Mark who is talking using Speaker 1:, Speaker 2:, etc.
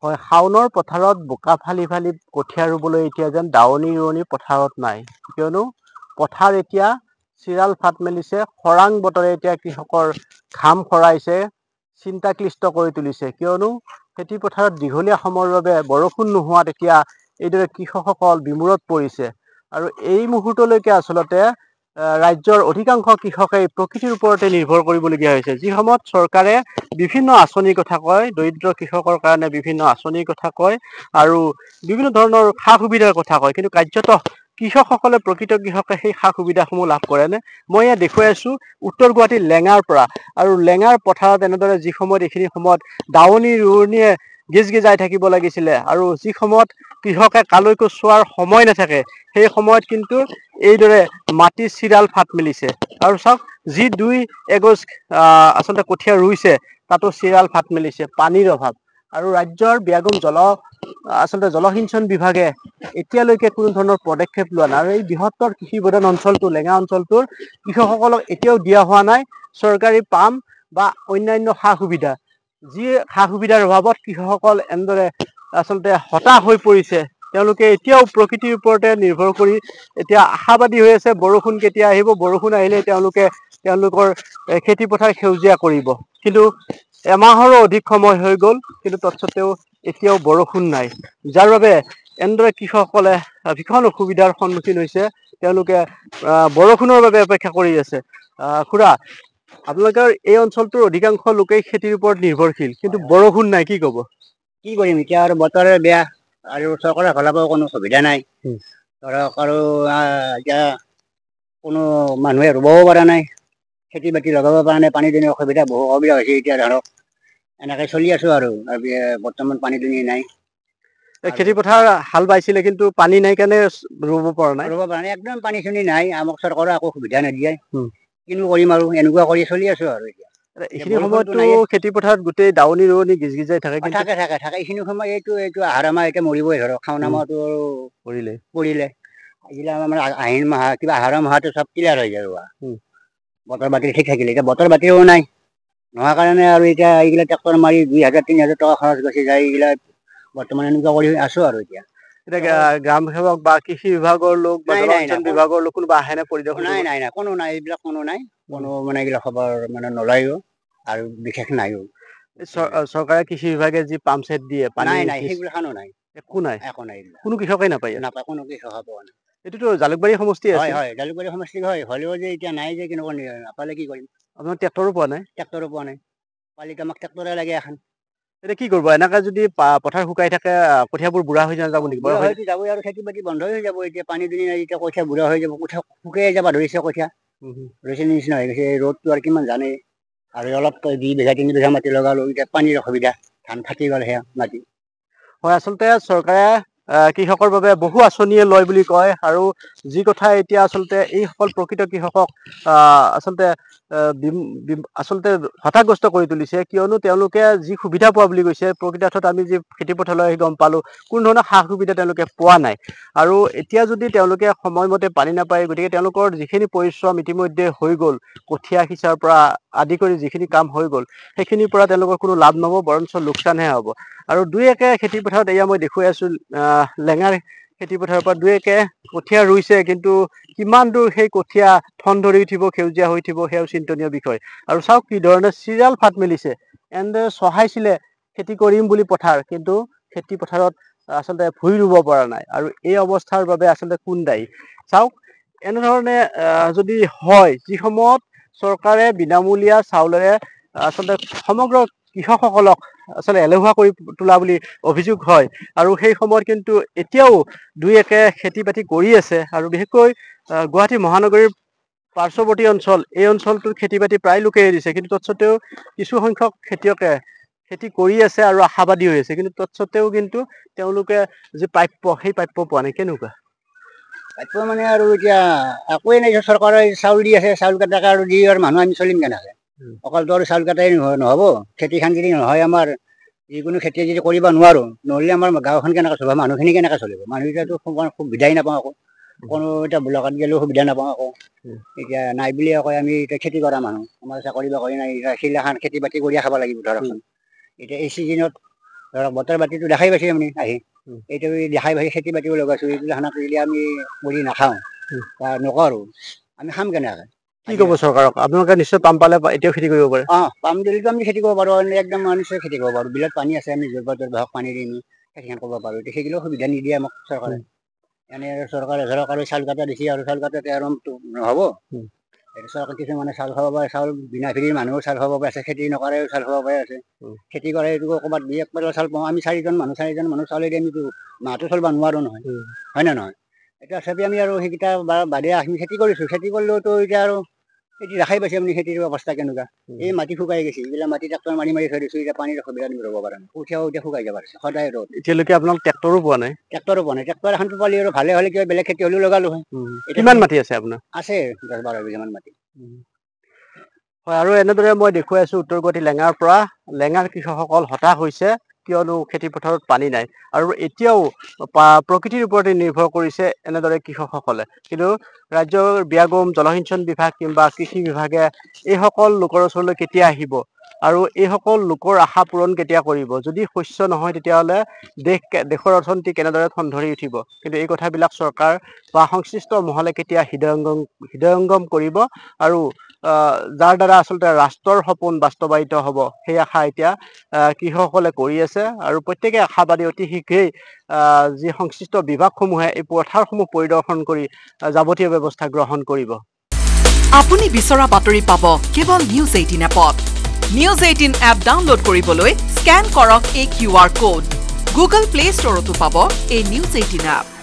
Speaker 1: হয়, শাওনৰ পথাৰত বোকা ফালি ফালি কঠীয়া ৰুবলৈ এতিয়া যেন দাৱনী ৰোৱনী পথাৰত নাই। কিয়নো পথাৰ এতিয়া চিৰাল ফাট মেলিছে, খৰাং বতৰে এতিয়া কৃষকৰ ঘাম খৰাইছে, চিন্তাক্লিষ্ট কৰি তুলিছে। কিয়নো খেতি পথাৰত দীঘলীয়া সময়ৰ বাবে বৰষুণ নোহোৱাত এতিয়া এইদৰে কৃষকসকল বিমূৰত পৰিছে। আৰু এই মুহূৰ্তলৈকে আচলতে ৰাজ্যৰ অধিকাংশ কৃষকেই প্ৰকৃতিৰ ওপৰতে নিৰ্ভৰ কৰিবলগীয়া হৈছে। যি সময়ত চৰকাৰে বিভিন্ন আঁচনিৰ কথা কয়, দৰিদ্ৰ কৃষকৰ কাৰণে বিভিন্ন আঁচনিৰ কথা কয় আৰু বিভিন্ন ধৰণৰ সা সুবিধাৰ কথা কয়, কিন্তু কাৰ্যতঃ কৃষকসকলে প্ৰকৃত কৃষকে সেই সা সুবিধাসমূহ লাভ কৰে নে? মই ইয়াত দেখুৱাই আছো উত্তৰ গুৱাহাটীৰ লেঙাৰ পৰা, আৰু লেঙাৰ পথাৰত এনেদৰে যি সময়ত এইখিনি সময়ত দাৱনী ৰোৱনীয়ে গিজ গিজাই থাকিব লাগিছিলে, আৰু যি সময়ত কৃষকে কালৈকো চোৱাৰ সময় নাথাকে, সেই সময়ত কিন্তু এইদৰে মাটিৰ চিৰাল ফাট মেলিছে। আৰু চাওক, যি দুই এগছ আচলতে কঠীয়া ৰুইছে তাতো চিৰাল ফাট মেলিছে, পানীৰ অভাৱ। আৰু ৰাজ্যৰ ব্যাগম আচলতে জলসিঞ্চন বিভাগে এতিয়ালৈকে কোনো ধৰণৰ পদক্ষেপ লোৱা নাই। আৰু এই বৃহত্তৰ কৃষি প্ৰধান অঞ্চলটো লেঙা অঞ্চলটোৰ কৃষকসকলক এতিয়াও দিয়া হোৱা নাই চৰকাৰী পাম্প বা অন্যান্য সা সুবিধা। যি সা সুবিধাৰ অভাৱত কৃষকসকল এনেদৰে আচলতে হতাশ হৈ পৰিছে। তেওঁলোকে এতিয়াও প্ৰকৃতিৰ ওপৰতে নিৰ্ভৰ কৰি এতিয়া আশাবাদী হৈ আছে, বৰষুণ কেতিয়া আহিব, বৰষুণ আহিলে তেওঁলোকৰ খেতি পথাৰ সেউজীয়া কৰিব। কিন্তু এমাহৰো অধিক সময় হৈ গ'ল, কিন্তু তৎসত্বেও এতিয়াও বৰষুণ নাই, যাৰ বাবে এনেদৰে কৃষকসকলে ভীষণ অসুবিধাৰ সন্মুখীন হৈছে। তেওঁলোকে বৰষুণৰ বাবে অপেক্ষা কৰি আছে। খুৰা, আপোনালোকৰ এই অঞ্চলটোৰ অধিকাংশ লোকেই খেতিৰ ওপৰত নিৰ্ভৰশীল, কিন্তু বৰষুণ নাই, কি ক'ব?
Speaker 2: কি কৰিম এতিয়া, আৰু বতৰে বেয়া, আৰু চৰকাৰৰ ফালৰ পৰা কোনো সুবিধা নাই ধৰক। আৰু এতিয়া কোনো মানুহে ৰুবও পৰা নাই, খেতি বাতি লগাব পৰা নাই, পানী দুনি অসুবিধা বহু অসুবিধা হৈছে। এতিয়া ধৰক এনেকে চলি আছো আৰু বৰ্তমান পানী দুনি নাই।
Speaker 1: খেতি পথাৰ হাল বাইছিলে, কিন্তু পানী নাই কাৰণে ৰুব পৰা নাই।
Speaker 2: একদম পানী চানী নাই, আমাক চৰকাৰে একো সুবিধা নিদিয়ে। কিনো কৰিম আৰু, এনেকুৱা কৰি চলি আছো আৰু।
Speaker 1: এইখিনি সময়তো খেতি পথাৰত গোটেই দাৱনী ৰোৱনী গিজ গিজাই থাকে।
Speaker 2: থাকে এইখিনি সময়, এইটো আহাৰ মাহ এতিয়া মৰিবই ধৰক, শাওণ মাহতো পৰিলে এইগিলা আমাৰ আহিন মাহ, কিবা আহাৰ মাহটো চব ক্লিয়াৰ হৈ যায়। বতৰ বাতিল ঠিক থাকিলে, এতিয়া বতৰ বাতিও নাই, নোহোৱা কাৰণে আৰু এতিয়া এইগিলা ট্ৰেক্টৰ মাৰি 2,000 3,000 টকা খৰচ গুচি যায়। এইগিলা বৰ্তমান এনেকুৱা কৰি আছো আৰু। এতিয়া
Speaker 1: গ্ৰাম সেৱক বা কৃষি বিভাগৰ লোক বা জলসিঞ্চন বিভাগৰ লোক কোনোবা আহে নে পৰিদৰ্শন?
Speaker 2: নাই, কোনো নাই, এইবিলাক কোনো নাই, কোনো মানে এইবিলাক খবৰ মানে নলয়ও, আৰু বিশেষ নাইও।
Speaker 1: চৰকাৰে কৃষি বিভাগে যি পাম্প ছেট দিয়ে,
Speaker 2: নাই সেইবিলাকো নাই,
Speaker 1: একো নাই, কোনো
Speaker 2: কৃষকে
Speaker 1: কৃষকেই নাপায়।
Speaker 2: কোনো কৃষকে পোৱা নাই।
Speaker 1: এইটোতো জালুকবাৰী সমষ্টি আছে।
Speaker 2: হয়, জালুকবাৰী সমষ্টি হয়, হ'লেও যে এতিয়া নাই যে, কেনেকুৱা নাপালে কি কৰিম।
Speaker 1: আপোনাৰ ট্ৰেক্টৰো পোৱা নাই?
Speaker 2: ট্ৰেক্টৰো পোৱা নাই, পালিকে আমাক ট্ৰেক্টৰে লাগে এখন।
Speaker 1: এতিয়া কি কৰিব, এনেকে যদি পথাৰ শুকাই থাকে, কঠিয়াবোৰ বুঢ়া হৈ নাযাব নেকি?
Speaker 2: বুঢ়া হৈ যাবই, আৰু খেতি বাতি বন্ধ হৈ যাব। এতিয়া পানী দুনি নাই, এতিয়া কঠীয়া বুঢ়া হৈ যাব, কঠীয়া শুকাই যাব ধৰিছে, কঠীয়া ৰচিৰ নিচিনা হৈ গৈছে। ৰ'দটো আৰু কিমান জানে, আৰু অলপ 2 বিঘা 3 বিঘা মাটি লগালো, এতিয়া পানীৰ অসুবিধা, ধান ফাটি গ'ল সেয়া মাটি।
Speaker 1: হয়, আচলতে চৰকাৰে কৃষকৰ বাবে বহু আঁচনিয়ে লয় বুলি কয়, আৰু যি কথা এতিয়া আচলতে এইসকল প্ৰকৃত কৃষকক আচলতে হতাশগ্ৰস্ত কৰি তুলিছে। কিয়নো তেওঁলোকে যি সুবিধা পোৱা বুলি কৈছে, প্ৰকৃতাৰ্থত আমি যি খেতি পথাৰলৈ আহি গম পালো, কোনো ধৰণৰ সা সুবিধা তেওঁলোকে পোৱা নাই। আৰু এতিয়া যদি তেওঁলোকে সময়মতে পানী নাপায়, গতিকে তেওঁলোকৰ যিখিনি পৰিশ্ৰম ইতিমধ্যে হৈ গ'ল, কঠীয়া সিঁচাৰ পৰা আদি কৰি যিখিনি কাম হৈ গ'ল, সেইখিনিৰ পৰা তেওঁলোকৰ কোনো লাভ নহ'ব, বৰঞ্চ লোকচানহে হ'ব। আৰু দুই একে খেতি পথাৰত, এয়া মই দেখুৱাই আছো লেঙাৰ খেতি পথাৰৰ পৰা 2 একে কঠীয়া ৰুইছে, কিন্তু কিমান দূৰ সেই কঠীয়া ঠন ধৰি উঠিব, সেউজীয়া হৈ উঠিব, সেয়াও চিন্তনীয় বিষয়। আৰু চাওক কি ধৰণে চিৰাল ফাট মেলিছে, এনেদৰে চহাইছিলে খেতি কৰিম বুলি পথাৰ, কিন্তু খেতি পথাৰত আচলতে ভুঁই ৰুব পৰা নাই। আৰু এই অৱস্থাৰ বাবে আচলতে কোন দায়ী? চাওক, এনেধৰণে যদি হয়, যি সময়ত চৰকাৰে বিনামূলীয়া চাউলেৰে আচলতে সমগ্ৰ কৃষকসকলক আচলতে এলেহুৱা কৰি তোলা বুলি অভিযোগ হয়, আৰু সেই সময়ত কিন্তু এতিয়াও 2 একে খেতি বাতি কৰি আছে। আৰু বিশেষকৈ গুৱাহাটী মহানগৰীৰ পাৰ্শ্বৱৰ্তী অঞ্চল, এই অঞ্চলটোৰ খেতি বাতি প্ৰায় লোকে এৰিছে, কিন্তু তৎসত্বেও কিছু সংখ্যক খেতিয়কে খেতি কৰি আছে আৰু আশাবাদী হৈ আছে। কিন্তু তৎসত্বেও কিন্তু তেওঁলোকে যি প্ৰাপ্য, সেই প্ৰাপ্য পোৱা নাই। কেনেকুৱা
Speaker 2: প্ৰাপ্য মানে, আৰু এতিয়া একোৱেই নাই, চৰকাৰে চাউল দি আছে, চাউল কেইটাকে আৰু দি আৰু মানুহ আমি চলিম কেনেকে? অকলতো আৰু চাউল কেইটাই নহ'ব, খেতি খান যদি নহয়, আমাৰ যিকোনো খেতি যদি কৰিব নোৱাৰো, নহ'লে আমাৰ গাঁওখন কেনেকে চলিব, মানুহখিনি কেনেকে চলিব? মানুহকেইটাতো সুবিধাই নাপাওঁ, আকৌ কোনো এতিয়া ব্লকত গ'লেও সুবিধা নাপাওঁ আকৌ। এতিয়া নাই বুলিয়ে কয়, আমি এতিয়া খেতি কৰা মানুহ, আমাৰ চাকৰি বাকৰি নাই, খেতি বাতি কৰিয়ে খাব লাগিব ধৰকচোন। এতিয়া এই চিজনত ধৰক বতৰ বাতিটো দেখাই পাইছে আপুনি আহি
Speaker 1: উম।
Speaker 2: এইটো দেখাই পাইছে খেতি বাতিও লগাইছোঁ এইটো খানা কৰিলে আমি কৰি নাখাওঁ
Speaker 1: উম।
Speaker 2: বা নকৰোঁ আমি খাম কেনেকৈ
Speaker 1: কি ক'ব চৰকাৰক আপোনালোকে নিশ্চয় পাম্প পালে এতিয়াও খেতি কৰিব পাৰে
Speaker 2: পাম দিলেতো আমি খেতি কৰিব পাৰোঁ একদম নিশ্চয় খেতি কৰিব পাৰোঁ বিলত পানী আছে আমি জোৰ হওক পানী দি আমি খেতিখন কৰিব পাৰোঁ এতিয়া সেইগিলাও সুবিধা নিদিয়ে আমাক চৰকাৰে এনে আৰু চৰকাৰে ধৰক আৰু চাউল কাটা দিছে আৰু চাউল কাটাতে আৰু নহ'ব এইটো চৰকাৰে কিছুমানে চাউল খাব পাৰে চাউল বিনা ফিৰিৰ মানুহো চাউল খাব পাৰে আছে খেতি নকৰেও চাউল খাব পাৰে আছে খেতি কৰে এইটো ক'ৰবাত দুই এক পেলা চাউল পাওঁ আমি চাৰিজন মানুহ চাউলেদি আমিতো মাহটো চলিব নোৱাৰোঁ নহয় হয় নে নহয় এতিয়া তথাপি আমি আৰু সেইকেইটা বাদে আমি খেতি কৰিছোঁ খেতি কৰিলেওতো এতিয়া আৰু খেতি দেখাই পাইছে আপুনি খেতিৰ অৱস্থা কেনেকুৱা এই মাটি শুকাই গৈছে এইবিলাক মাটি ট্ৰেক্টৰ মাৰি থৈ দিছোঁ এতিয়া পানীৰ অসুবিধা আমি ৰ'ব পৰা নাই কঠীয়াও এতিয়া শুকাই যাব পাৰিছে সদায় ৰ'দ
Speaker 1: এতিয়ালৈকে আপোনালোক ট্ৰেক্টৰো পোৱা নাই
Speaker 2: ট্ৰেক্টৰো পোৱা নাই ট্ৰেক্টৰ এখনটো পালি আৰু ভালে হ'লে কিবা বেলেগ খেতি হ'লেও লগালো হয়
Speaker 1: কিমান মাটি আছে আপোনাৰ
Speaker 2: আছে 10-12 বিঘামান মাটি
Speaker 1: হয় আৰু এনেদৰে মই দেখুৱাই আছোঁ উত্তৰ গুৱাহাটী লেঙাৰ পৰা লেঙাৰ কৃষকসকল হতাশ হৈছে কিয়নো খেতি পথাৰত পানী নাই আৰু এতিয়াও প্ৰকৃতিৰ ওপৰতে নিৰ্ভৰ কৰিছে এনেদৰে কৃষকসকলে কিন্তু ৰাজ্যৰ ব্যাগম জলসিঞ্চন বিভাগ কিংবা কৃষি বিভাগে এইসকল লোকৰ ওচৰলৈ কেতিয়া আহিব আৰু এইসকল লোকৰ আশা পূৰণ কেতিয়া কৰিব যদি শস্য নহয় তেতিয়াহ'লে দেশৰ অৰ্থনীতি কেনেদৰে ঠন ধৰি উঠিব কিন্তু এই কথাবিলাক চৰকাৰ বা সংশ্লিষ্ট মহলে কেতিয়া হৃদয়ংগম কৰিব আৰু যাৰ দ্বাৰা আচলতে ৰাষ্ট্ৰৰ সপোন বাস্তৱায়িত হ'ব সেই আশা এতিয়া কৃষকসকলে কৰি আছে আৰু প্ৰত্যেকে আশাবাদী অতি শীঘ্ৰেই যি সংশ্লিষ্ট বিভাগসমূহে এই পথাৰসমূহ পৰিদৰ্শন কৰি যাৱতীয় ব্যৱস্থা গ্ৰহণ কৰিব
Speaker 3: আপুনি বিচৰা বাতৰি পাব কেৱল নিউজ 18 এপত নিউজ 18 এপ ডাউনলোড কৰিবলৈ স্ক্যান কৰক এই QR কোড গুগল প্লে ষ্টৰতো পাব এই নিউজ 18 এপ